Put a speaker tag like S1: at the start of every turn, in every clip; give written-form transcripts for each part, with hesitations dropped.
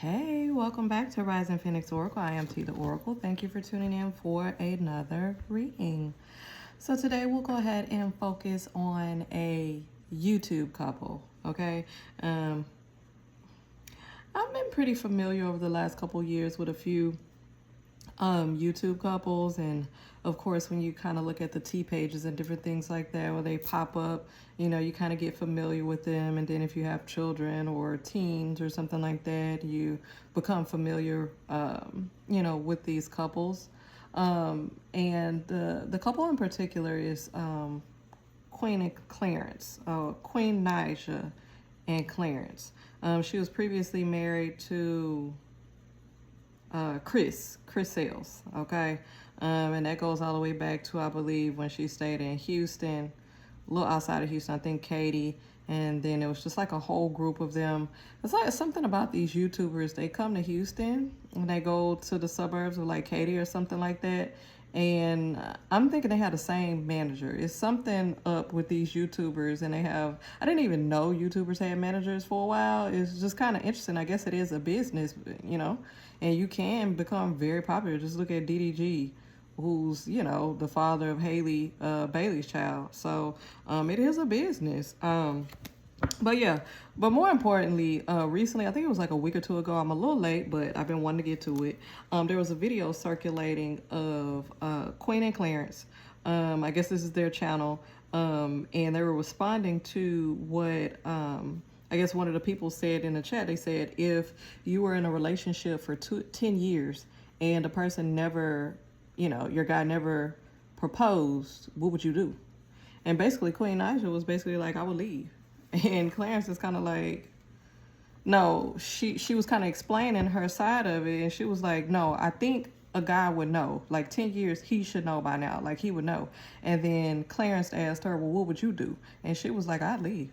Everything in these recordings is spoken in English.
S1: Hey, welcome back to Rising Phoenix Oracle. I am T the Oracle. Thank you for tuning in for another reading. So today we'll go ahead and focus on a YouTube couple, okay? I've been pretty familiar over the last couple years with a few YouTube couples, and of course when you kind of look at the T pages and different things like that where they pop up, you know, you kind of get familiar with them, and then if you have children or teens or something like that, you become familiar you know, with these couples. And the couple in particular is Queen and Clarence, Queen Naija and Clarence. She was previously married to Chris Sales, okay? And that goes all the way back to, I believe, when she stayed in Houston, a little outside of Houston, I think Katie, and then it was just like a whole group of them. It's like something about these YouTubers, they come to Houston and they go to the suburbs of like Katie or something like that, and I'm thinking they had the same manager. It's something up with these YouTubers, and they have, I didn't even know YouTubers had managers for a while. It's just kind of interesting. I guess it is a business, you know, and you can become very popular. Just look at DDG, who's, you know, the father of Haley Bailey's child. So it is a business. But yeah, but more importantly, recently, I think it was like a week or two ago, I'm a little late, but I've been wanting to get to it. There was a video circulating of Queen and Clarence. I guess this is their channel. And they were responding to what I guess one of the people said in the chat. They said, if you were in a relationship for 10 years and the person never, you know, your guy never proposed, what would you do? And basically Queen Naija was basically like, I would leave. And Clarence is kind of like, no, she was kind of explaining her side of it. And she was like, no, I think a guy would know. Like 10 years, he should know by now. Like he would know. And then Clarence asked her, well, what would you do? And she was like, I'd leave.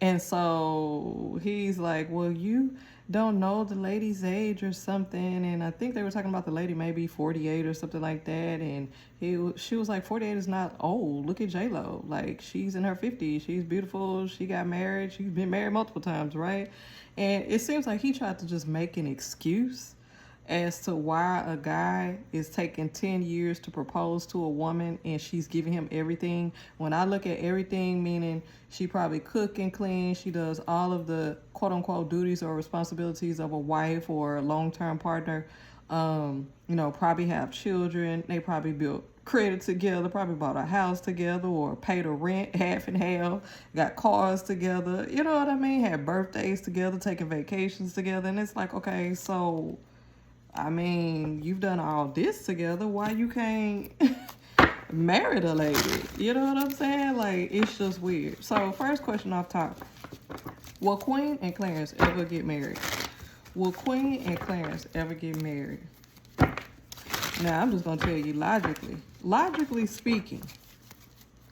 S1: And so he's like, well, you don't know the lady's age or something. And I think they were talking about the lady maybe 48 or something like that. And she was like, 48 is not old. Look at J-Lo. Like, she's in her 50s. She's beautiful. She got married. She's been married multiple times, right? And it seems like he tried to just make an excuse as to why a guy is taking 10 years to propose to a woman and she's giving him everything. When I look at everything, meaning she probably cook and clean, she does all of the quote-unquote duties or responsibilities of a wife or a long-term partner, you know, probably have children, they probably built credit together, probably bought a house together or paid a rent half and half, got cars together, you know what I mean, had birthdays together, taking vacations together. And it's like, okay, so I mean, you've done all this together. Why you can't marry the lady? You know what I'm saying? Like, it's just weird. So, first question off top. Will Queen and Clarence ever get married? Will Queen and Clarence ever get married? Now, I'm just going to tell you logically speaking,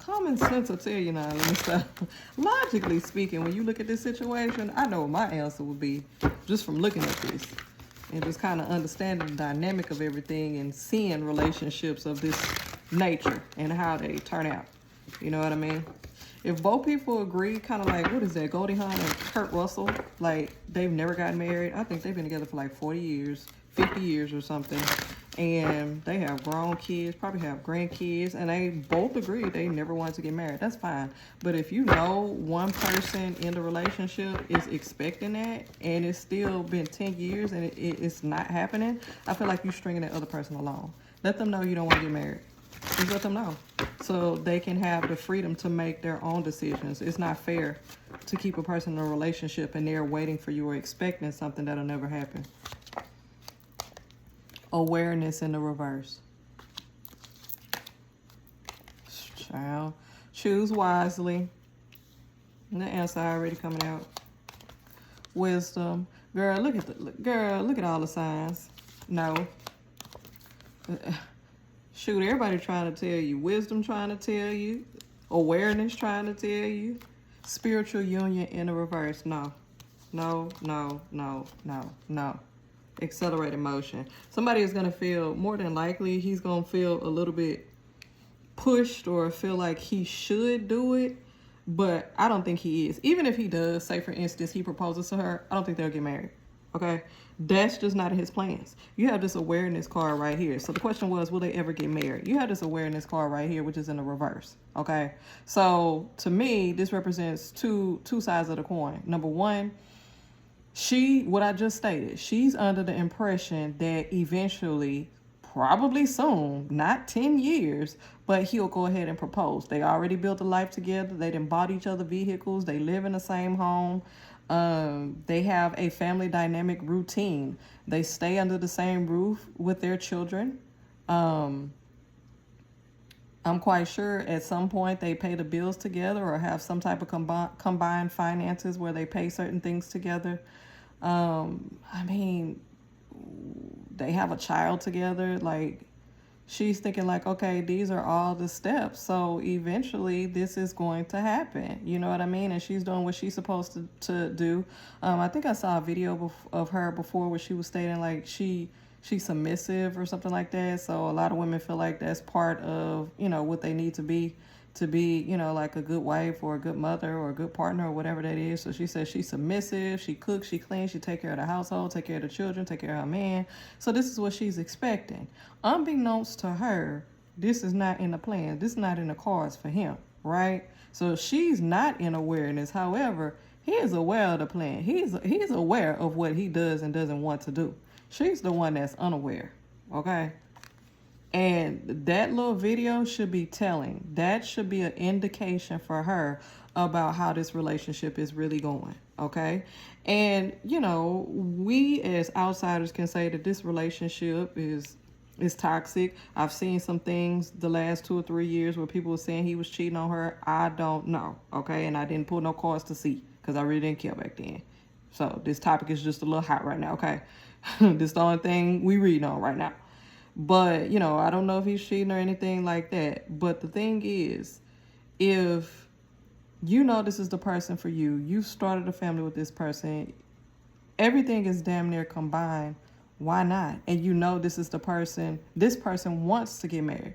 S1: common sense will tell you now, let me stop. Logically speaking, when you look at this situation, I know what my answer would be just from looking at this. And just kind of understanding the dynamic of everything and seeing relationships of this nature and how they turn out. You know what I mean? If both people agree, kind of like, what is that, Goldie Hawn and Kurt Russell, like they've never gotten married. I think they've been together for like 40 years, 50 years or something. And they have grown kids, probably have grandkids, and they both agree they never wanted to get married. That's fine. But if you know one person in the relationship is expecting that, and it's still been 10 years and it's not happening, I feel like you're stringing that other person along. Let them know you don't want to get married. Just let them know so they can have the freedom to make their own decisions. It's not fair to keep a person in a relationship and they're waiting for you or expecting something that'll never happen. Awareness in the reverse. Child, choose wisely. The answer already coming out. Wisdom. Girl, look at all the signs. No. Shoot, everybody trying to tell you. Wisdom trying to tell you. Awareness trying to tell you. Spiritual union in the reverse. No. No, no, no, no, no. Accelerated motion. Somebody is going to feel, more than likely, he's going to feel a little bit pushed or feel like he should do it, but I don't think he is. Even if he does, say for instance, he proposes to her, I don't think they'll get married. Okay, that's just not in his plans. You have this awareness card right here. So the question was, will they ever get married? You have this awareness card right here, which is in the reverse. Okay, so to me, this represents two sides of the coin. Number one, what I just stated, she's under the impression that eventually, probably soon, not 10 years, but he'll go ahead and propose. They already built a life together. They done bought each other vehicles. They live in the same home. They have a family dynamic routine. They stay under the same roof with their children. I'm quite sure at some point they pay the bills together or have some type of combined finances where they pay certain things together. I mean, they have a child together. Like, she's thinking like, okay, these are all the steps. So eventually this is going to happen. You know what I mean? And she's doing what she's supposed to do. I think I saw a video of her before where she was stating like she's submissive or something like that. So a lot of women feel like that's part of, what they need to be, like a good wife or a good mother or a good partner or whatever that is. So she says she's submissive, she cooks, she cleans, she take care of the household, take care of the children, take care of her man. So this is what she's expecting. Unbeknownst to her, this is not in the plan. This is not in the cards for him, right? So she's not in awareness. However, he is aware of the plan. He's aware of what he does and doesn't want to do. She's the one that's unaware, okay? And that little video should be telling. That should be an indication for her about how this relationship is really going, okay? And, we as outsiders can say that this relationship is toxic. I've seen some things the last 2 or 3 years where people were saying he was cheating on her. I don't know, okay? And I didn't pull no cards to see because I really didn't care back then. So this topic is just a little hot right now, okay? This is the only thing we read on right now. But, I don't know if he's cheating or anything like that. But the thing is, if this is the person for you, you started a family with this person, everything is damn near combined, why not? And this is the person, this person wants to get married.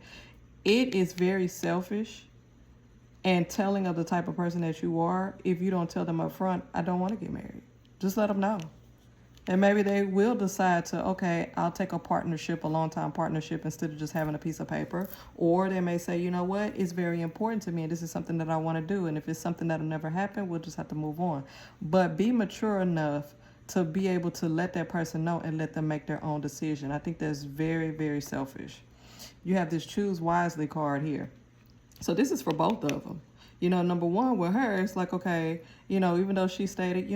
S1: It is very selfish and telling of the type of person that you are if you don't tell them up front, I don't want to get married. Just let them know. And maybe they will decide to, okay, I'll take a long-time partnership instead of just having a piece of paper. Or they may say, you know what, it's very important to me and this is something that I want to do. And if it's something that'll never happen, we'll just have to move on. But be mature enough to be able to let that person know and let them make their own decision. I think that's very, very selfish. You have this choose wisely card here. So this is for both of them. Number one with her, it's like, okay, even though she stated,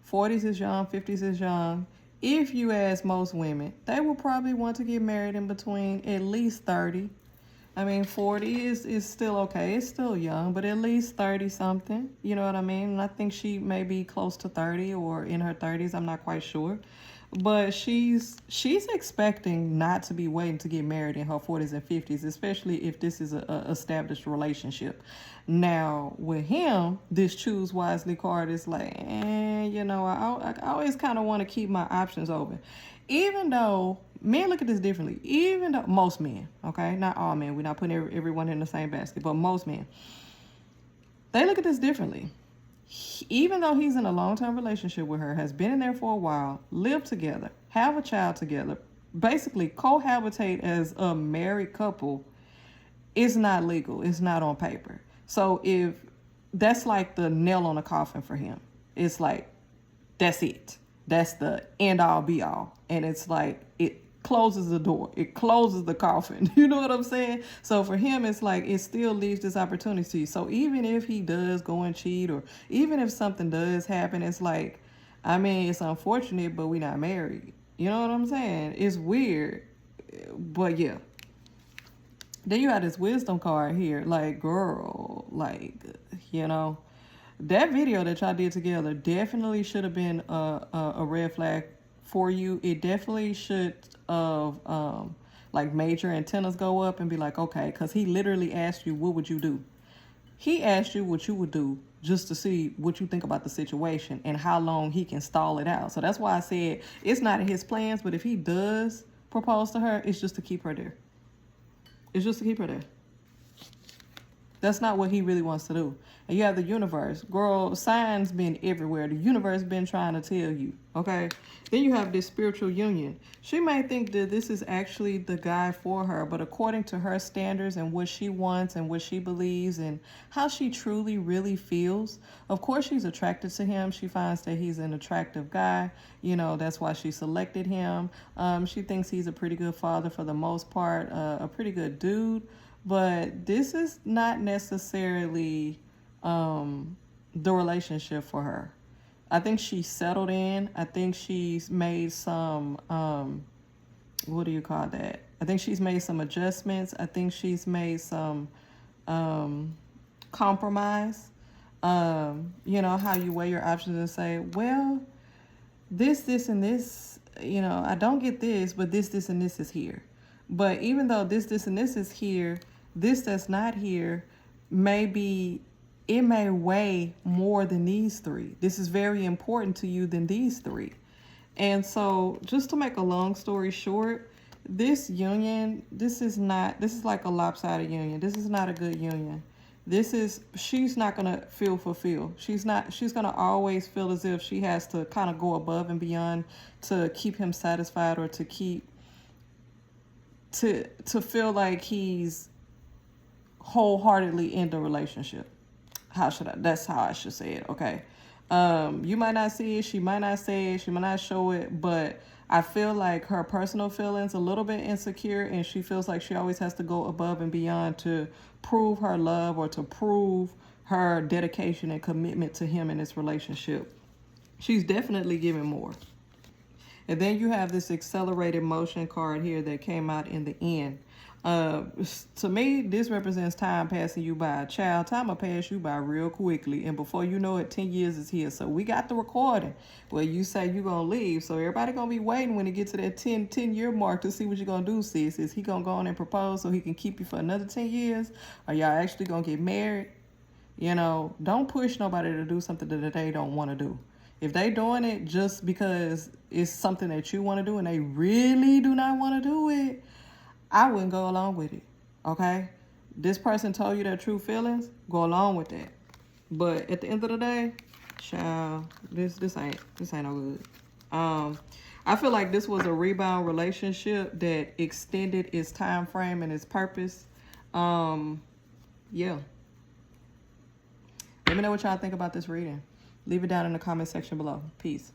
S1: 40s is young, 50s is young. If you ask most women, they will probably want to get married in between at least 30. I mean, 40 is still okay. It's still young, but at least 30 something. You know what I mean? And I think she may be close to 30 or in her 30s. I'm not quite sure. But she's expecting not to be waiting to get married in her 40s and 50s, especially if this is a established relationship. Now, with him, this choose wisely card is like, I always kind of want to keep my options open. Even though men look at this differently, even though most men, okay, not all men, we're not putting everyone in the same basket, but most men, they look at this differently. Even though he's in a long-term relationship with her, has been in there for a while, lived together, have a child together, basically cohabitate as a married couple, it's not legal. It's not on paper. So if that's like the nail on the coffin for him, it's like, that's it. That's the end all be all. And it's like, it closes the door. It closes the coffin. You know what I'm saying? So for him, it's like it still leaves this opportunity. So even if he does go and cheat, or even if something does happen, it's like, I mean, it's unfortunate, but we're not married. You know what I'm saying? It's weird, but yeah. Then you got this wisdom card here. Like, girl, like, that video that y'all did together definitely should have been a red flag for you. It definitely should have like made your antennas go up and be like, okay, because he literally asked you, what would you do? He asked you what you would do just to see what you think about the situation and how long he can stall it out. So that's why I said it's not in his plans, but if he does propose to her, it's just to keep her there. It's just to keep her there. That's not what he really wants to do. And you have the universe. Girl, signs been everywhere. The universe been trying to tell you, okay? Then you have this spiritual union. She may think that this is actually the guy for her, but according to her standards and what she wants and what she believes and how she truly, really feels, of course she's attracted to him. She finds that he's an attractive guy. You know, that's why she selected him. She thinks he's a pretty good father for the most part, a pretty good dude. But this is not necessarily the relationship for her. I think she's settled in. I think she's made some, what do you call that? I think she's made some adjustments. I think she's made some compromise. You know, how you weigh your options and say, well, this, and this, you know, I don't get this, but this, and this is here. But even though this, and this is here, this that's not here, maybe it may weigh more than these three. This is very important to you than these three. And so just to make a long story short, this union, this is like a lopsided union. This is not a good union. She's not going to feel fulfilled. She's going to always feel as if she has to kind of go above and beyond to keep him satisfied, or to feel like he's wholeheartedly in the relationship. That's how I should say it. Okay. You might not see it. She might not say it. She might not show it, but I feel like her personal feelings a little bit insecure, and she feels like she always has to go above and beyond to prove her love or to prove her dedication and commitment to him in this relationship. She's definitely giving more. And then you have this accelerated motion card here that came out in the end. To me, this represents time passing you by. Child, time will pass you by real quickly. And before you know it, 10 years is here. So we got the recording where you say you're going to leave. So everybody going to be waiting when it gets to that 10-year mark to see what you're going to do, sis. Is he going to go on and propose so he can keep you for another 10 years? Are y'all actually going to get married? You know, don't push nobody to do something that they don't want to do. If they doing it just because it's something that you want to do and they really do not want to do it, I wouldn't go along with it, okay? This person told you their true feelings, go along with that. But at the end of the day, child, this ain't no good. I feel like this was a rebound relationship that extended its time frame and its purpose. Yeah. Let me know what y'all think about this reading. Leave it down in the comment section below. Peace.